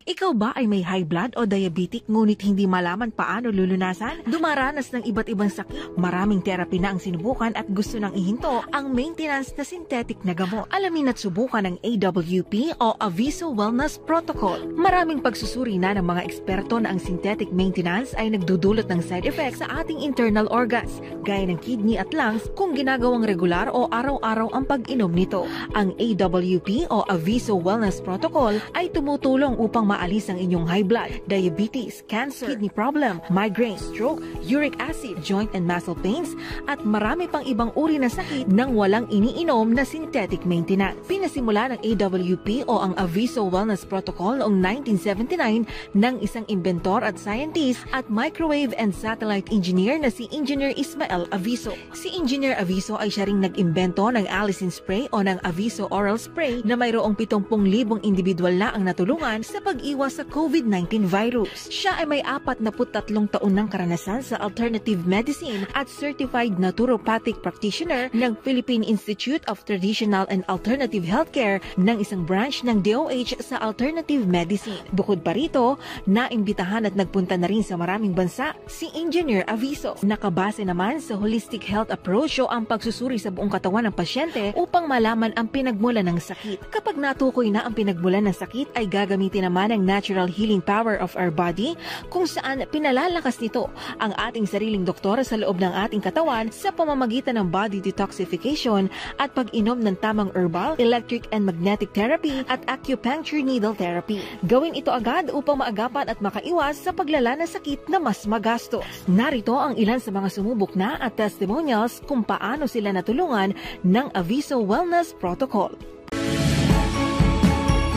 Ikaw ba ay may high blood o diabetic ngunit hindi malaman paano lulunasan? Dumaranas ng iba't ibang sakit. Maraming therapy na ang sinubukan at gusto nang ihinto ang maintenance na synthetic na gamot. Alamin at subukan ang AWP o Aviso Wellness Protocol. Maraming pagsusuri na ng mga eksperto na ang synthetic maintenance ay nagdudulot ng side effects sa ating internal organs, gaya ng kidney at lungs kung ginagawang regular o araw-araw ang pag-inom nito. Ang AWP o Aviso Wellness Protocol ay tumutulong upang maalis ang inyong high blood, diabetes, cancer, kidney problem, migraine, stroke, uric acid, joint and muscle pains, at marami pang ibang uri na sakit nang walang iniinom na synthetic maintenance. Pinasimula ng AWP o ang Aviso Wellness Protocol noong 1979 ng isang inventor at scientist at microwave and satellite engineer na si Engineer Ismael Aviso. Si Engineer Aviso ay siya ring nag-imbento ng Allicin Spray o ng Aviso Oral Spray na mayroong 70,000 individual na ang natulungan sa pag-iwas sa COVID-19 virus. Siya ay may 43 taon ng karanasan sa alternative medicine at certified naturopathic practitioner ng Philippine Institute of Traditional and Alternative Healthcare ng isang branch ng DOH sa alternative medicine. Bukod pa rito, naimbitahan at nagpunta na rin sa maraming bansa si Engineer Aviso. Nakabase naman sa holistic health approach o ang pagsusuri sa buong katawan ng pasyente upang malaman ang pinagmulan ng sakit. Kapag natukoy na ang pinagmulan ng sakit ay gagamitin naman ang natural healing power of our body kung saan pinalalakas nito ang ating sariling doktor sa loob ng ating katawan sa pamamagitan ng body detoxification at pag-inom ng tamang herbal, electric and magnetic therapy at acupuncture needle therapy. Gawin ito agad upang maagapan at makaiwas sa paglala ng sakit na mas magastos. Narito ang ilan sa mga sumubok na at testimonials kung paano sila natulungan ng Aviso Wellness Protocol.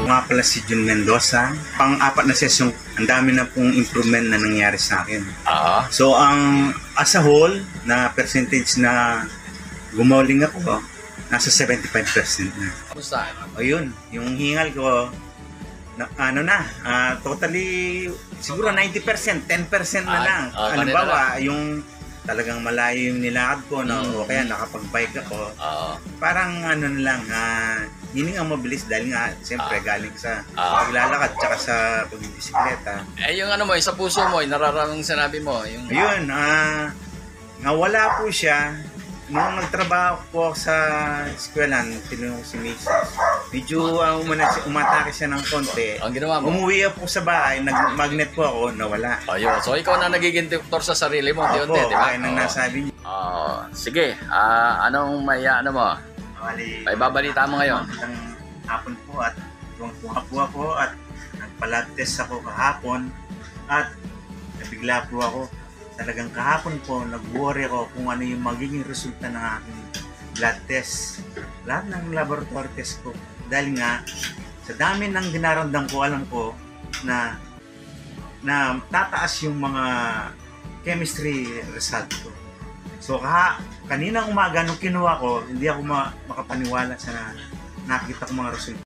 Nga pala si Jun Mendoza. Pang-apat na session, ang dami na pong improvement na nangyari sa akin. So, as a whole, na percentage na gumaling ako, nasa 75% na. Kumusta? O yun, yung hingal ko, totally, siguro 90%, 10% na lang. Halimbawa, yung talagang malayo yung nilakad ko, o kaya nakapag-bike ako, parang na lang, hindi nga mabilis dahil nga, siyempre, galing sa paglalakad tsaka sa pagbibisikleta. Yung yung sa puso mo, yung nararamang sinabi mo, yung... Ayun, nawala po siya. Nung nagtrabaho po sa eskwelahan, tinanong ko si Mrs. Medyo umatake siya ng konti. Ang ginawa mo? Umuwi po sa bahay, nag-magnet po ako, nawala. Ayun, so ikaw na nagiging doktor sa sarili mo, Opo, di ba? kaya nang nasabi niyo. Sige, anong may mo? May babalita mo ngayon? Magandang hapon po at tuwang-tuwa po ako at nagpa-lab test ako kahapon at nabigla po ako. Talagang kahapon po, nag-worry ako kung ano yung magiging resulta ng aking blood test. Lahat ng laboratory test ko. Dahil nga, sa dami ng dinaramdam ko, alam ko na tataas yung mga chemistry result ko. So, kaninang umaga nung kinuha ko, hindi ako makapaniwala sa nakita ko mga resulta.